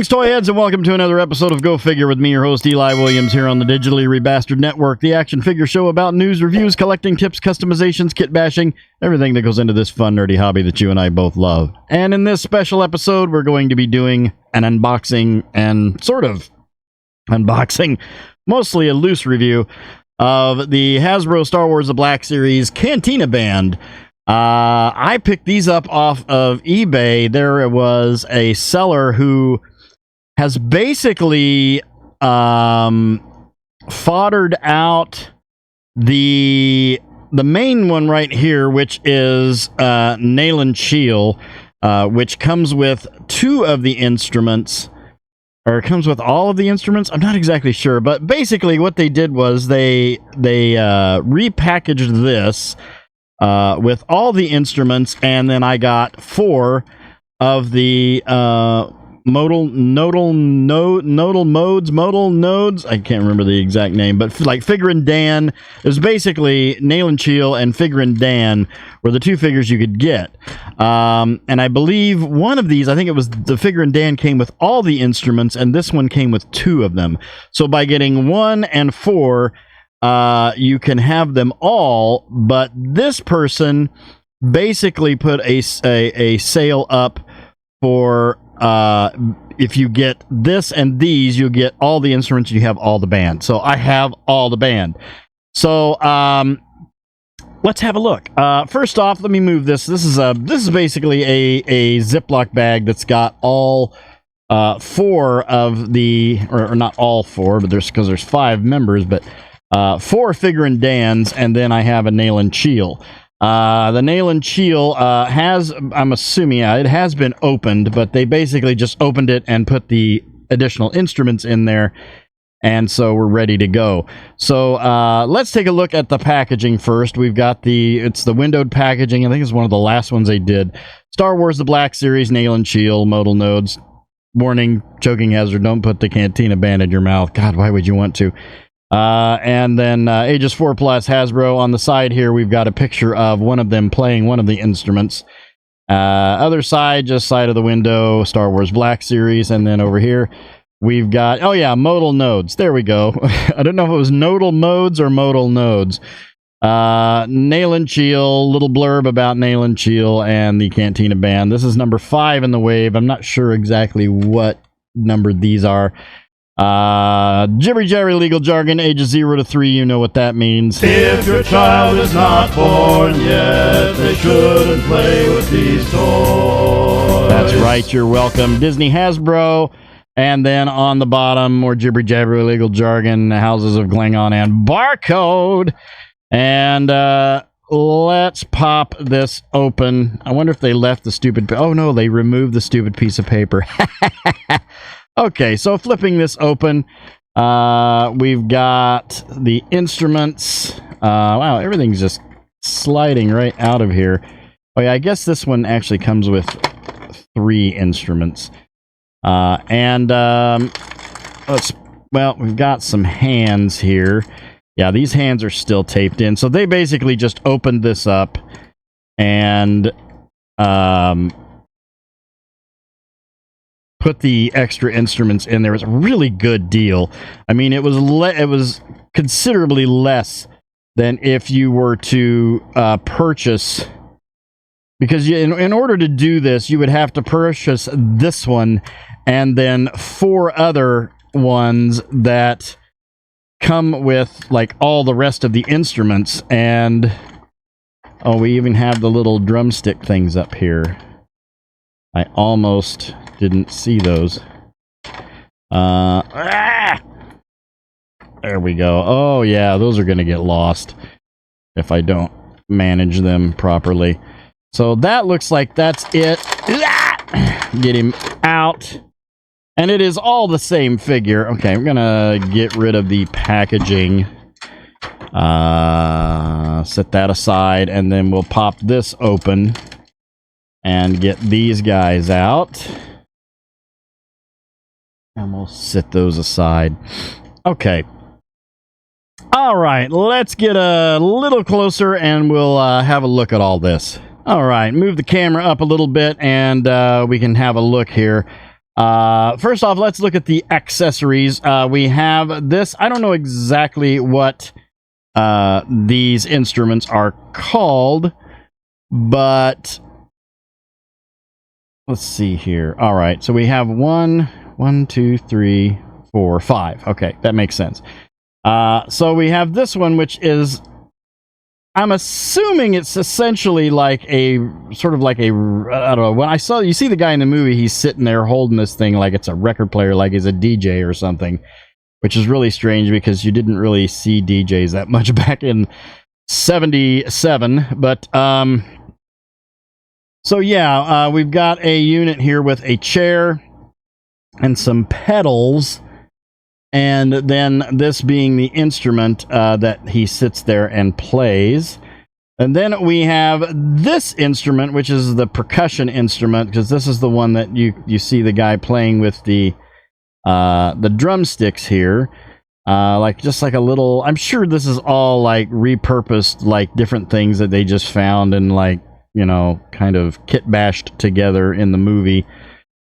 Greetings, toy heads, and welcome to another episode of Go Figure with me, your host, Eli Williams, here on the Digitally Rebastard Network, the action figure show about news, reviews, collecting tips, customizations, kit bashing, everything that goes into this fun, nerdy hobby that you and I both love. And in this special episode, we're going to be doing an unboxing and sort of unboxing, mostly a loose review of the Hasbro Star Wars The Black Series Cantina band. I picked these up off of eBay. There was a seller who has basically foddered out the main one right here, which is Nail and Shield, which comes with two of the instruments, or it comes with all of the instruments. I'm not exactly sure, but basically what they did was they repackaged this with all the instruments, and then I got 4 of the modal nodes. I can't remember the exact name, but like Figure and Dan. It was basically Nail and Shield and Figure and Dan were the two figures you could get. And I believe one of these, I think it was the Figure and Dan, came with all the instruments, and this one came with 2 of them. So by getting 1 and 4, you can have them all, but this person basically put a sale up for if you get this and these, you get all the instruments, you have all the band. So I have all the band. So let's have a look. First off, let me move this. This is basically a Ziploc bag that's got all 4 of the, or not all 4, but there's 5 members, but 4 Figure and Dans, and then I have a Nail and Shield. The Nail and Shield has, I'm assuming, it has been opened, but they basically just opened it and put the additional instruments in there, and so we're ready to go. So let's take a look at the packaging first. We've got it's the windowed packaging. I think it's one of the last ones they did. Star Wars The Black Series, Nail and Shield, modal nodes. Warning, choking hazard, don't put the Cantina band in your mouth. God, why would you want to? And then ages 4+ Hasbro. On the side here, we've got a picture of one of them playing one of the instruments. Other side, just side of the window, Star Wars Black Series. And then over here, we've got, oh yeah, modal nodes. There we go. I don't know if it was nodal modes or modal nodes. Nail and Shield, little blurb about Nail and Shield and the Cantina band. This is number 5 in the wave. I'm not sure exactly what number these are. Jibbery jabbery legal jargon, ages 0 to 3, you know what that means. If your child is not born yet, they shouldn't play with these toys. That's right, you're welcome. Disney, Hasbro, and then on the bottom, more jibbery jabbery legal jargon, Houses of Klingon and Barcode. And let's pop this open. I wonder if they left the stupid, oh no, they removed the stupid piece of paper. Okay, so flipping this open, we've got the instruments. Wow, everything's just sliding right out of here. Oh yeah, I guess this one actually comes with 3 instruments. Well, we've got some hands here. Yeah, these hands are still taped in. So they basically just opened this up and put the extra instruments in there. It was a really good deal. I mean, it was considerably less than if you were to purchase, because in order to do this, you would have to purchase this one and then 4 other ones that come with like all the rest of the instruments. And oh, we even have the little drumstick things up here. I almost didn't see those. There we go. Oh yeah, those are gonna get lost if I don't manage them properly. So that looks like that's it. Get him out. And it is all the same figure. Okay, I'm gonna get rid of the packaging. Set that aside, and then we'll pop this open and get these guys out. And we'll set those aside. Okay. All right, let's get a little closer and we'll have a look at all this. All right, move the camera up a little bit and we can have a look here. First off, let's look at the accessories. We have this. I don't know exactly what these instruments are called, but let's see here. All right, so we have 1, 2, 3, 4, 5. Okay, that makes sense. So we have this one, which is, I'm assuming it's essentially like a, sort of like a, I don't know, when you see the guy in the movie, he's sitting there holding this thing like it's a record player, like he's a DJ or something, which is really strange because you didn't really see DJs that much back in 77, but, so yeah, we've got a unit here with a chair and some pedals, and then this being the instrument that he sits there and plays. And then we have this instrument, which is the percussion instrument, because this is the one that you see the guy playing with the drumsticks here. Just like a little, I'm sure this is all like repurposed, like different things that they just found and like, you know, kind of kit bashed together in the movie.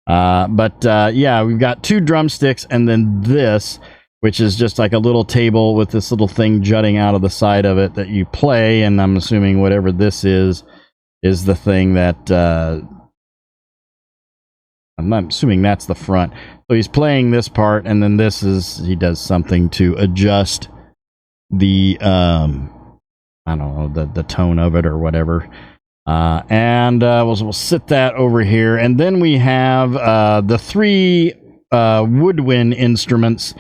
Yeah, we've got 2 drumsticks and then this, which is just like a little table with this little thing jutting out of the side of it that you play, and I'm assuming whatever this is the thing that, I'm assuming that's the front. So he's playing this part, and then this is, he does something to adjust the, I don't know, the tone of it or whatever. We'll sit that over here, and then we have the 3 woodwind instruments.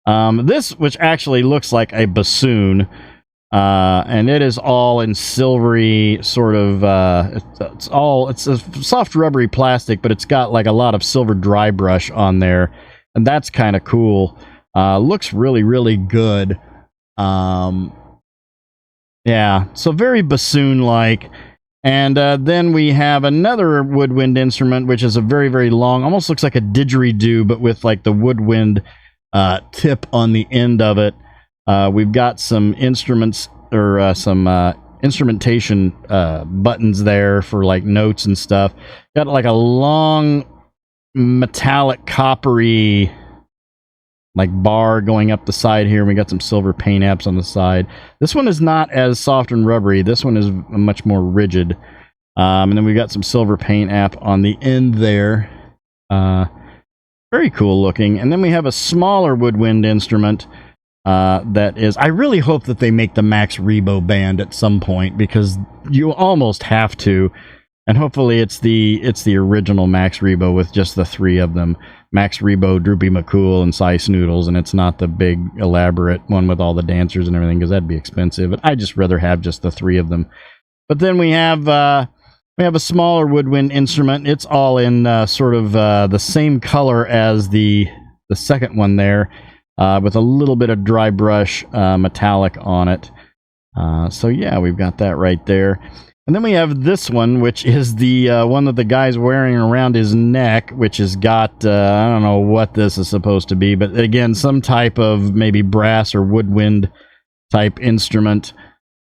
This, which actually looks like a bassoon, and it is all in silvery sort of. It's a soft rubbery plastic, but it's got like a lot of silver dry brush on there, and that's kind of cool. Looks really, really good. Yeah, so very bassoon-like. And then we have another woodwind instrument, which is a very, very long, almost looks like a didgeridoo, but with like the woodwind tip on the end of it. We've got some instruments, or some instrumentation buttons there for like notes and stuff. Got like a long metallic coppery like bar going up the side here. We got some silver paint apps on the side. This one is not as soft and rubbery. This one is much more rigid. And then we got some silver paint app on the end there. Very cool looking. And then we have a smaller woodwind instrument that is, I really hope that they make the Max Rebo band at some point, because you almost have to. And hopefully it's the original Max Rebo with just the 3 of them. Max Rebo, Droopy McCool, and Cy Snoodles, and it's not the big elaborate one with all the dancers and everything, because that'd be expensive. But I'd just rather have just the 3 of them. But then we have a smaller woodwind instrument. It's all in sort of the same color as the second one there, with a little bit of dry brush metallic on it. So yeah, we've got that right there. And then we have this one, which is the one that the guy's wearing around his neck, which has got, I don't know what this is supposed to be, but again, some type of maybe brass or woodwind type instrument.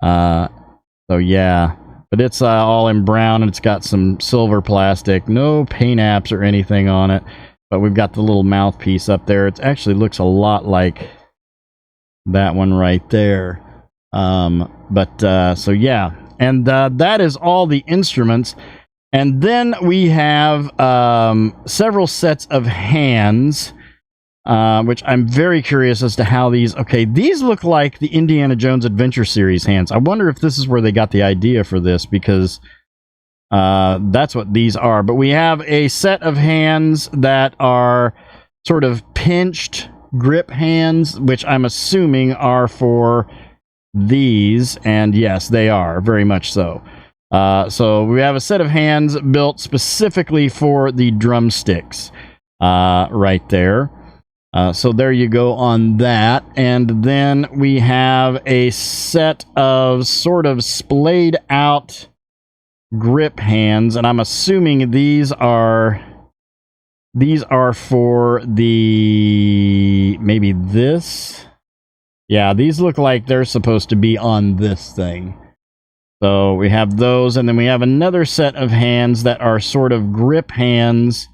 So yeah, but it's all in brown, and it's got some silver plastic, no paint apps or anything on it, but we've got the little mouthpiece up there. It actually looks a lot like that one right there. So yeah. And that is all the instruments. And then we have several sets of hands, which I'm very curious as to how these... Okay, these look like the Indiana Jones Adventure Series hands. I wonder if this is where they got the idea for this, because that's what these are. But we have a set of hands that are sort of pinched grip hands, which I'm assuming are for... these, and yes, they are very much so. So we have a set of hands built specifically for the drumsticks right there. So there you go on that. And then we have a set of sort of splayed out grip hands, and I'm assuming these are for the, maybe this. Yeah, these look like they're supposed to be on this thing. So we have those, and then we have another set of hands that are sort of grip hands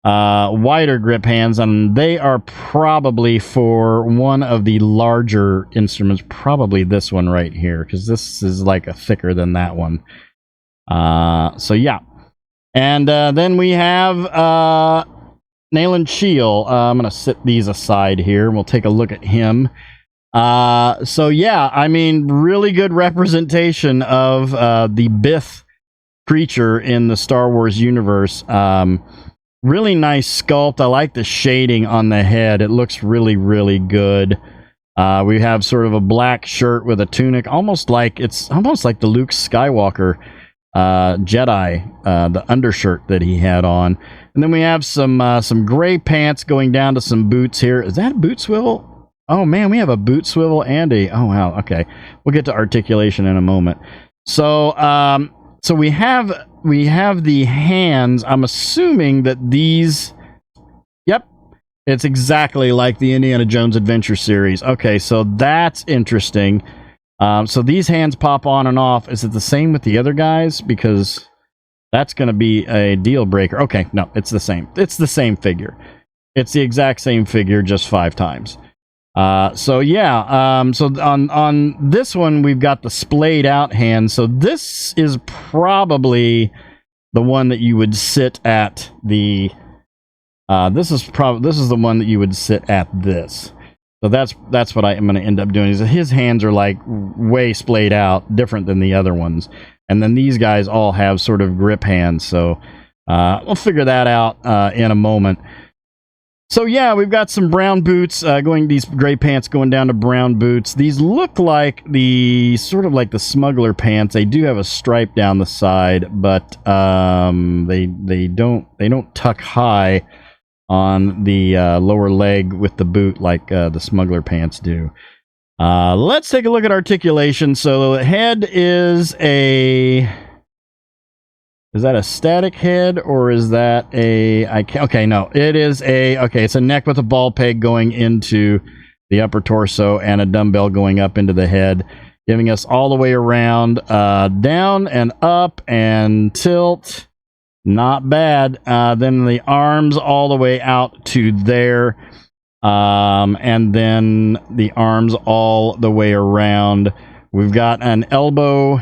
wider grip hands, and they are probably for one of the larger instruments, probably this one right here, because this is like a thicker than that one. So yeah. And then we have Nail and Shield. I'm going to set these aside here, and we'll take a look at him. So yeah, I mean, really good representation of the Bith creature in the Star Wars universe. Really nice sculpt. I like the shading on the head. It looks really, really good. We have sort of a black shirt with a tunic, almost like the Luke Skywalker Jedi, the undershirt that he had on. And then we have some gray pants going down to some boots here. Is that a boot swivel? Oh man, we have a boot swivel and a, oh wow, okay. We'll get to articulation in a moment. So so we have the hands. I'm assuming that these, yep, it's exactly like the Indiana Jones Adventure series. Okay, so that's interesting. So these hands pop on and off. Is it the same with the other guys? Because that's going to be a deal breaker. Okay, no, it's the same. It's the same figure. It's the exact same figure, just 5 times. So yeah, so on this one, we've got the splayed out hand. So this is probably the one that you would sit at the, this is the one that you would sit at this. So that's what I am going to end up doing, is that his hands are like way splayed out, different than the other ones. And then these guys all have sort of grip hands. So, we'll figure that out, in a moment. So yeah, we've got some brown boots, these gray pants going down to brown boots. These look like sort of like the smuggler pants. They do have a stripe down the side, but they don't tuck high on the lower leg with the boot like the smuggler pants do. Let's take a look at articulation. So the head is that a static head, or is that okay, no, it is it's a neck with a ball peg going into the upper torso and a dumbbell going up into the head, giving us all the way around, down and up and tilt. Not bad. Then the arms all the way out to there, and then the arms all the way around. We've got an elbow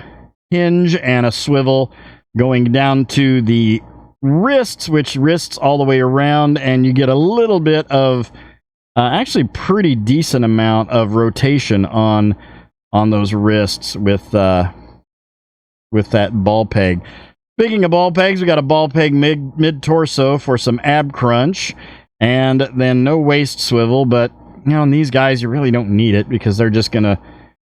hinge and a swivel going down to the wrists, which wrists all the way around, and you get a little bit of, actually pretty decent amount of rotation on those wrists with that ball peg. Speaking of ball pegs, we got a ball peg mid-torso for some ab crunch, and then no waist swivel, but, you know, in these guys, you really don't need it because they're just going to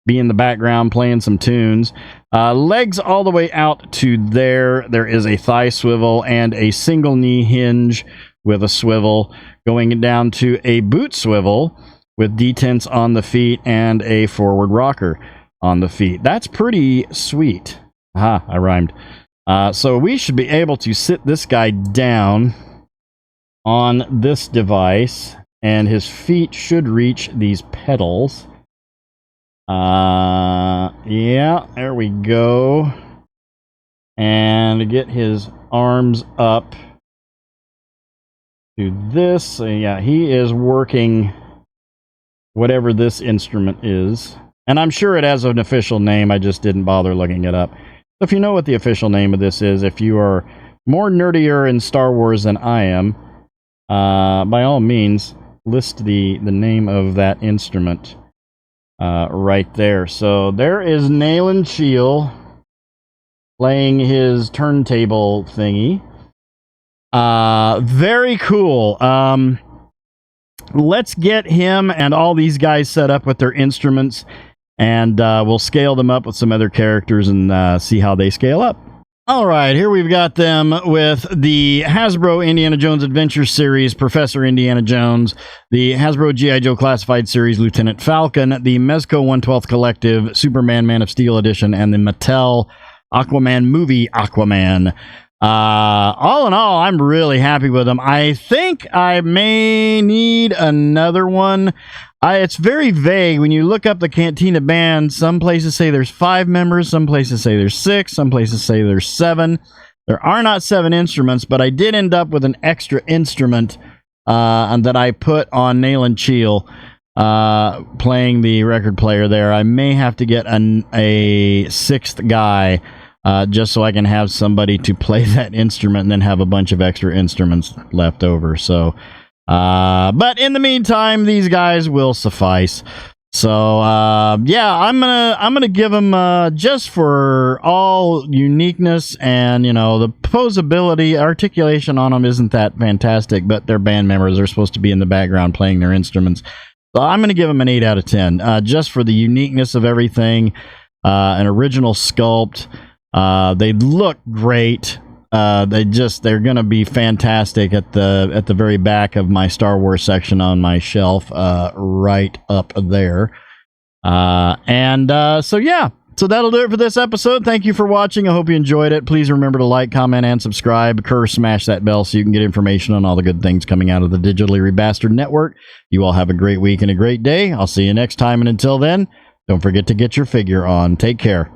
be in the background playing some tunes. Legs all the way out to there. There is a thigh swivel and a single knee hinge with a swivel going down to a boot swivel with detents on the feet and a forward rocker on the feet. That's pretty sweet. Aha, I rhymed. So we should be able to sit this guy down on this device, and his feet should reach these pedals. Yeah, there we go. And get his arms up to this. So yeah, he is working whatever this instrument is. And I'm sure it has an official name, I just didn't bother looking it up. If you know what the official name of this is, if you are more nerdier in Star Wars than I am, by all means, list the name of that instrument right there. So there is Nail and Shield playing his turntable thingy. Very cool. Let's get him and all these guys set up with their instruments, and we'll scale them up with some other characters and see how they scale up. All right, here we've got them with the Hasbro Indiana Jones Adventure Series, Professor Indiana Jones, the Hasbro G.I. Joe Classified Series, Lieutenant Falcon, the Mezco 1/12 Collective, Superman Man of Steel Edition, and the Mattel Aquaman movie Aquaman. All in all, I'm really happy with them. I think I may need another one. It's very vague. When you look up the Cantina band, some places say there's 5 members, some places say there's 6, some places say there's 7. There are not 7 instruments, but I did end up with an extra instrument that I put on Nail and Cheel, playing the record player there. I may have to get a 6th guy, just so I can have somebody to play that instrument and then have a bunch of extra instruments left over. So, but in the meantime, these guys will suffice. So, yeah, I'm gonna give them, just for all uniqueness and, you know, the posability, articulation on them isn't that fantastic, but they're band members. They're supposed to be in the background playing their instruments. So I'm gonna give them an 8 out of 10, just for the uniqueness of everything, an original sculpt. They look great. They're gonna be fantastic at the very back of my Star Wars section on my shelf, right up there. So yeah, so that'll do it for this episode. Thank you for watching. I hope you enjoyed it. Please remember to like, comment, and subscribe. Smash that bell so you can get information on all the good things coming out of the Digitally Rebastard Network. You all have a great week and a great day. I'll see you next time, and until then, don't forget to get your figure on. Take care.